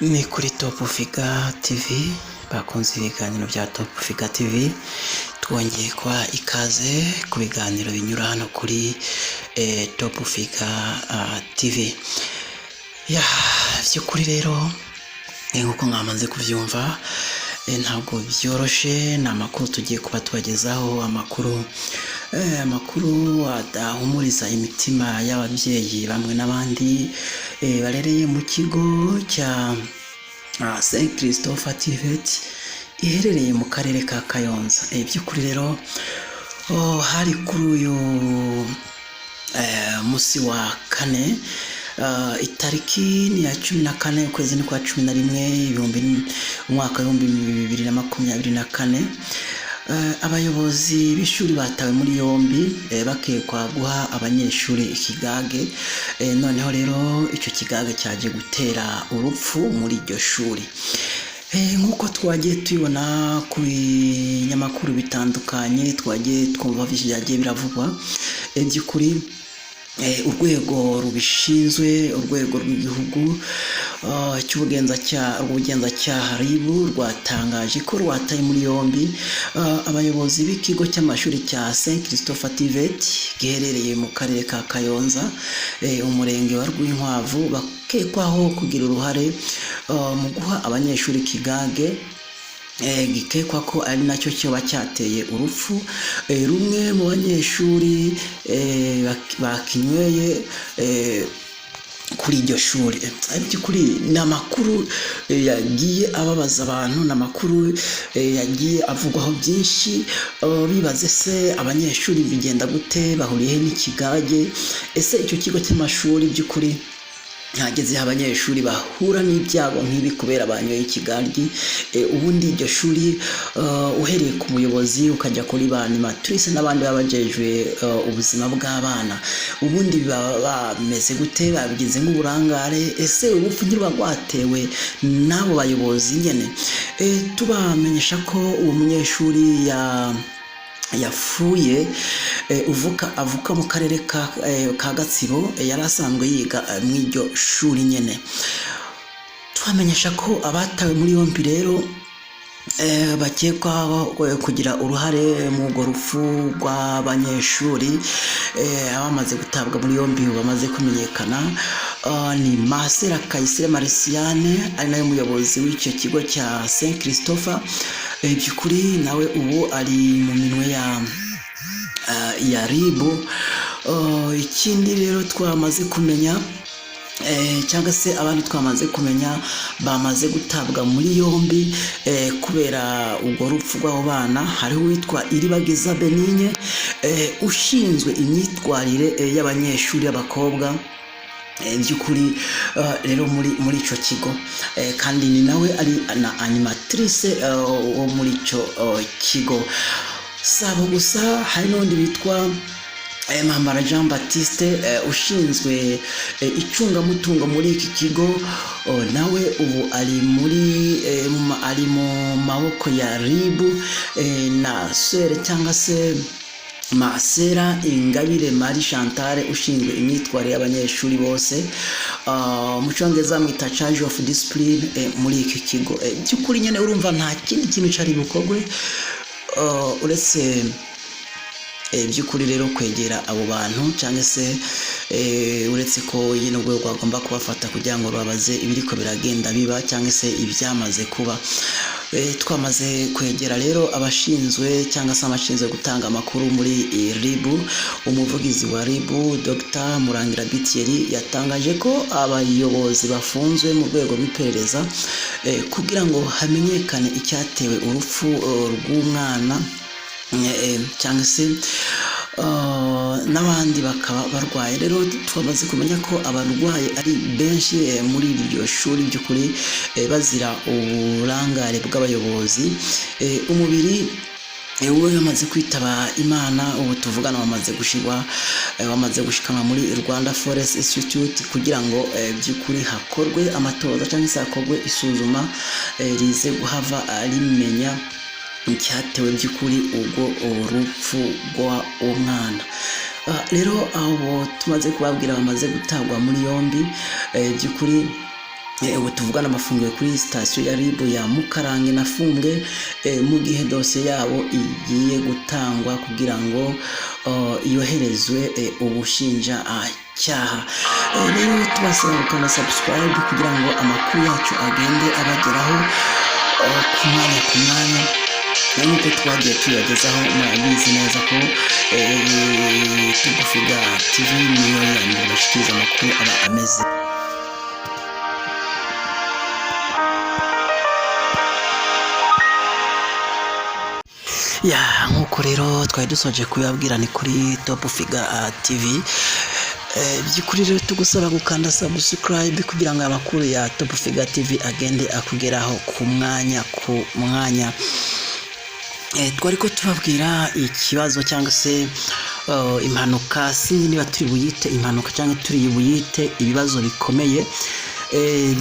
Ni kuri Top Figa TV, bakunze ibiganiro bya Top Figa TV, twongeye kwa ikaze ku biganiro binyura hano kuri Top Figa TV. By'ukuri rero nk'uko mwamaze kubyumva, ntabwo byoroshye. Ni amakuru tugiye kuba tubagezaho, amakuru adahumuriza imitima y'ababyeyi bamwe n'abandi barereye mu kigo cya Saint Christopher TVET iherereye mu karere ka Kayonza. By'ukuri rero hari kuri uyu musi wa kane, itariki ni ya 14 ukwezi ni kwa 11 umwaka 2024, abayobozi b'ishuri batawe muri yombi bakekwa guha abanyeshuri ikigage. Noneho rero icyo kigage cyaje gutera urupfu muri iryo shuri. Nk'uko twagiye tubibona ku binyamakuru bitandukanye, twagiye twumva byagiye biravugwa, by'ukuri urwego rubishinzwe, urwego rw'igihugu cy'ubugenzacyaha RIB rwatangaje ko rwataye muri yombi abayobozi b'ikigo cy'amashuri cya Saint Christopher TVET giherereye mu karere ka Kayonza, umurenge wa Rwinkwavu, bakekwaho kugira uruhare mu guha abanyeshuri ikigage gikekwa ko ari nacyo cyoba cyateye urupfu rumwe mu banyeshuri bakinyweye kuri iryo shuri. By'ukuri ni amakuru yagiye ababaza abantu, ni amakuru yagiye avugwaho byinshi, bibaze se abanyeshuri bigenda gute, bahuriye n'ikigage, ese icyo kigo cy'amashuri by'ukuri hageze abanyeshuri bahura n'ibyago nk'ibi kubera banyoye ikigage. Ubundi iryo shuri uhereye ku muyobozi ukajya kuri ba animatrice n'abandi babajejwe ubuzima bw'abana, ubundi baba bameze gute, babigize nk'uburangare, ese urupfu ntiruba rwatewe n'abo bayobozi nyene? Tubamenyesha ko uwo munyeshuri yapfuye avuka mu karere ka Gatsibo, yari asanzwe yiga mu iryo shuri nyene. Twamenyesha ko abatawe muri yombi rero bakekwa kugira uruhare mu urwo rupfu rw'abanyeshuri. Abamaze gutabwa muri yombi bamaze kumenyekana ni Masera Kayisire Marciane, ari nawe muyobozi w'icyo kigo cya Saint Christopher. By'ukuri nawe ubu ari mu minwe ya RIB. Ikindi rero twamaze kumenya, cyangwa se abandi twamaze kumenya, bamaze gutabwa muri yombi kubera urwo rupfu rw'abo bana. Hariho uwitwa Iribagiza Benigne, ushinzwe imyitwarire y'abanyeshuri y'abakobwa by'ukuri rero muri icyo kigo, kandi ni nawe ari na animatrice wo muri icyo kigo. Sabo gusa, hari n'undi witwa Mambara Jean Baptiste, ushinzwe icungamutungo muri iki kigo, nawe ubu ari mu maboko ya RIB, na sere cyangwa se Masera Ingabire Marie Chantal, ushinzwe imyitwarire y'abanyeshuri bose, mu cyongereza mwita charge of discipline muri iki kigo. By'ukuri nyine urumva nta kindi kintu cyari bukorwe uretse by'ukuri rero kwegera abo bantu, cyangwa se uretse ko nyine urwego rwagomba kubafata kugira ngo babaze ibiriko biragenda biba, cyangwa se ibyamaze kuba. Twamaze kwegera rero abashinzwe cyangwa se abashinzwe gutanga amakuru muri RIB. Umuvugizi wa RIB Dr Murangira Bitieri yatangaje ko abayobozi bafunzwe mu rwego rw'iperereza kugira ngo hamenyekane icyatewe urupfu rw'umwana, cyangwa se n'abandi bakaba barwaye. Rero twamaze kumenya ko abarwaye ari benshi muri iryo shuri, by'ukuri bazira uburangare bw'abayobozi. Umubiri we yamaze kwitaba Imana, ubu tuvugana wamaze gushikanwa muri Rwanda Forest Institute kugira ngo by'ukuri hakorwe amatoza cyangwa se hakorwe isuzuma rize guhava rimenya icyatewe by'ukuri ubwo urupfu rw'uwo mwana. Rero abo tumaze kubabwira bamaze gutabwa muri yombi, by'ukuri ubu tuvugana bafungiwe kuri sitasiyo ya RIB ya Mukarange na Fumbwe mu gihe dosiye yabo igiye gutangwa kugira ngo yoherezwe ubushinjacyaha. Rero tubasaba gukanda subscribe kugira ngo amakuru yacu agende abageraho ku mwanya nk'uko twagiye tuyagezaho. Murabizi neza ko Tugufiga TV niyo yambere bashikiriza amakuru aba ameze. Nk'uko rero twari dusoje kuyabwira ni kuri Tugufiga TV. By'ukuri rero tugusaba gukanda subscribe kugira ngo amakuru ya Tugufiga TV agende akugeraho ku mwanya. Twari ko tubabwira ikibazo cyangwa se impanuka, sinzi niba turi buyite impanuka cyangwa turi buyite ibibazo bikomeye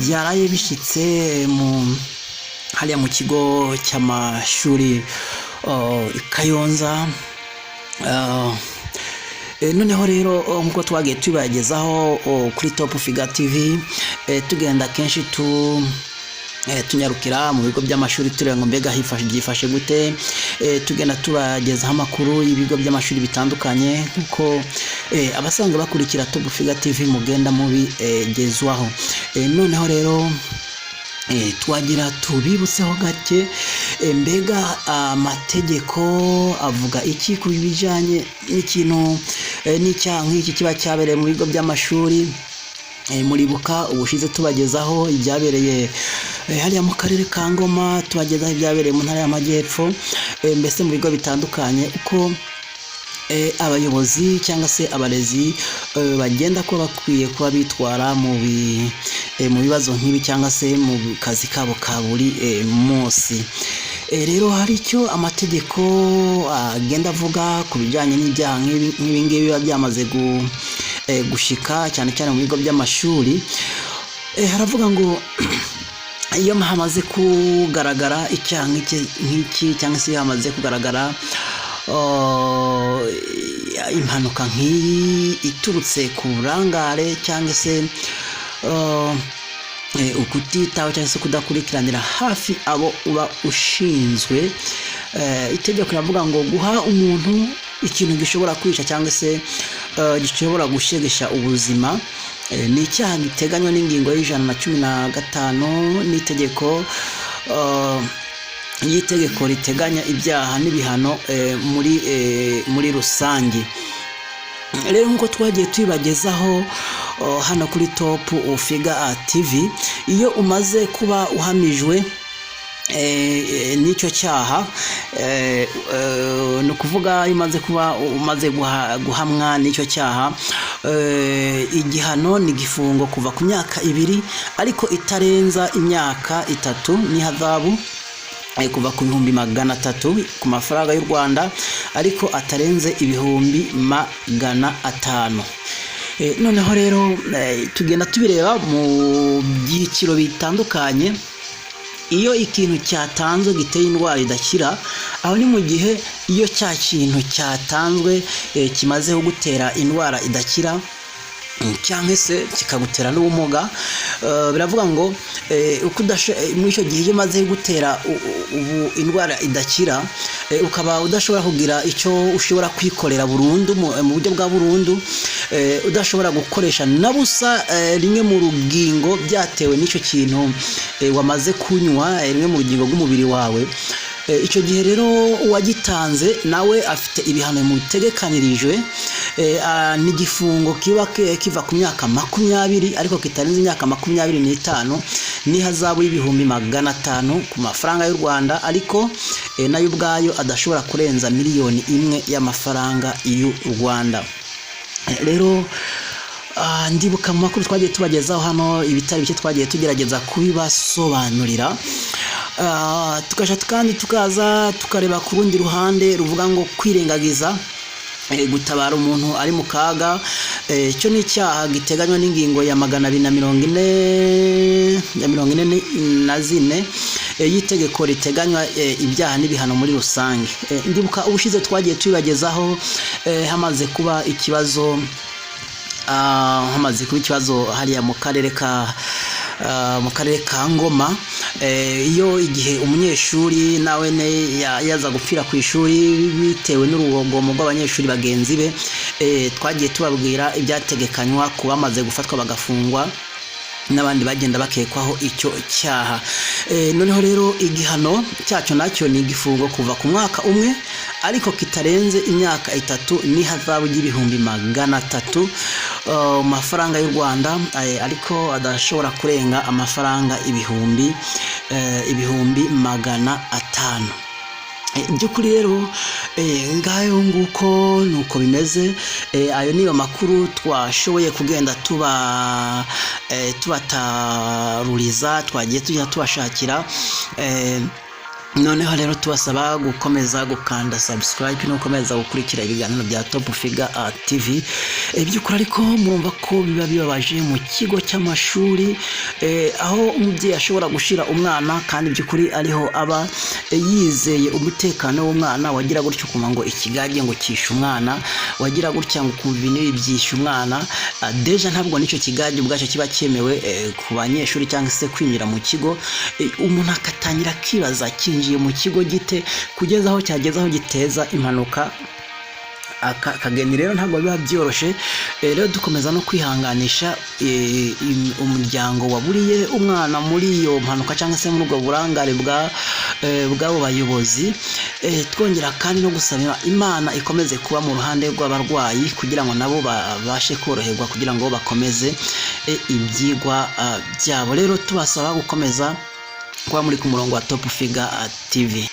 byaraye bishitse hariya mu kigo cy'amashuri Kayonza. Noneho rero nkuko twagiye tubagezaho kuri Tugufiga TV, tugenda kenshi tunyarukira mu bigo by'amashuri tureba ngo mbega byifashe gute. Tugenda tubagezaho amakuru y'ibigo by'amashuri bitandukanye nkuko abasanzwe bakurikira Tugufiga TV mugenda mubigezwaho. Noneho rero twagira tubibutseho gake, mbega amategeko avuga iki ku bijanye n'ikintu n'icyaha nk'iki kiba cyabereye mu bigo by'amashuri. Muribuka ubushize tubagezaho ibyabereye hariya mu karere ka Ngoma, tubagezaho ibyabereye mu ntara y'Amajyepfo, mbese mu bigo bitandukanye uko abayobozi cyangwa se abarezi bagenda ko bakwiye kuba bitwara mu bibazo nk'ibi cyangwa se mu kazi kabo ka buri munsi. Rero hari icyo amategeko agenda avuga ku bijyanye n'ibyaha nk'ibi ngibi biba byamaze gushika cyane cyane mu bigo by'amashuri. Haravuga ngo iyo hamaze kugaragara icyaha nk'iki cyangwa se hamaze kugaragara impanuka nk'iyi iturutse ku burangare cyangwa se ukutitaho cyangwa se kudakurikiranira hafi abo uba ushinzwe, itegeko riravuga ngo guha umuntu ikintu gishobora kwica cyangwa se gishobora gushegesha ubuzima ni icyaha giteganywa n'ingingo y'115 n'itegeko y'itegeko riteganya ibyaha n'ibihano muri rusange. Rero nkuko twagiye tubibagezaho hano kuri Tugufiga TV, iyo umaze kuba uhamijwe n'icyo cyaha, ni ukuvuga umaze kuba guhamwa n'icyo cyaha, igihano ni igifungo kuva ku myaka 2 ariko itarenza imyaka 3 n'ihazabu kuva ku 300 ku mafaranga y'u Rwanda ariko atarenze 500. Noneho rero tugenda tubireba mu byiciro bitandukanye. Iyo ikintu cyatanzwe giteye indwara idakira, aho ni mu gihe iyo cya kintu cyatanzwe kimaze gutera indwara idakira cyangwa se kikagutera n'ubumuga, biravuga ngo muri icyo gihe iyo umaze gutera indwara idakira, ukaba udashobora kugira icyo ushobora kwikorera burundu mu buryo bwa burundu, udashobora gukoresha na busa rimwe mu rugingo byatewe n'icyo kintu wamaze kunywa, rimwe mu rugingo rw'umubiri wawe, icyo gihe rero uwagitanze nawe afite ibihano bimutegekanirijwe, n'igifungo kiva ku myaka 20 ariko kitarenze imyaka 25 n'ihazabu y'500 ku mafaranga y'u Rwanda ariko nayo ubwayo adashobora kurenza 1 miliyoni y'amafaranga y'u Rwanda. Rero ndibuka mu makuru twagiye tubagezaho hano ibitari bike twagiye tugerageza kubibasobanurira, tukasha kandi tukaza tukareba ku rundi ruhande ruvuga ngo kwirengagiza gutabara umuntu ari mu kaga. Cyo ni icyaha giteganywa n'ingingo ya 244 y'itegeko riteganywa ibyaha n'ibihano muri rusange. Ndibuka ubushize twagiye tubibagezaho hamaze kuba ikibazo hariya mu karere ka mu karere ka Ngoma. Iyo igihe umunyeshuri nawe yaza gupfira ku ishuri bitewe n'urugomo rw'abanyeshuri bagenzi be, twagiye tubabwira ibyategekanywa ku bamaze gufatwa bagafungwa n'abandi bagenda bakekwaho icyo cyaha. Noneho rero igihano cyacu nacyo ni igifungo kuva ku mwaka umwe ariko kitarenze imyaka 3 n'ihazabu y'ibihumbi 300 mafaranga y'u Rwanda, ariko adashobora kurenga amafaranga ibihumbi 500. By'ukuri rero ngayo nguko nuko bimeze. Ayo niyo makuru twashoboye kugenda tubataruriza, twagiye tujya tubashakira. Noneho rero tubasaba gukomeza gukanda subscribe no gukomeza gukurikira ibiganiro bya Top Figure TV. By'ukuri ariko murumva ko biba bibabaje mu kigo cy'amashuri, aho umubyeyi ashobora gushira umwana kandi by'ukuri ariho aba yizeye umutekano w'umwana, wagira gutyo kuma ngo ikigage ngo kishe umwana, wagira gutya ngo kumva ibintu byishe umwana. Deja ntabwo nicyo kigage ubwacyo kiba cyemewe ku banyeshuri cyangwa se kwinjira mu kigo. Umuntu akatangira kibaza kinjiye mu kigo gite kugeza aho cyageza aho giteza impanuka. Akageni rero ntabwo biba byoroshe. Rero dukomeza no kwihanganisha umuryango waburiye umwana muri iyo mpanuka cyangwa se muri ubwo burangare bw'abo bayobozi. Twongera kandi no gusaba Imana ikomeze kuba mu ruhande rw'abarwayi kugira ngo nabo babashe koroherwa kugira ngo bakomeze ibyigwa byabo. Rero tubasaba gukomeza kuba muri ku murongo wa Top Figure TV.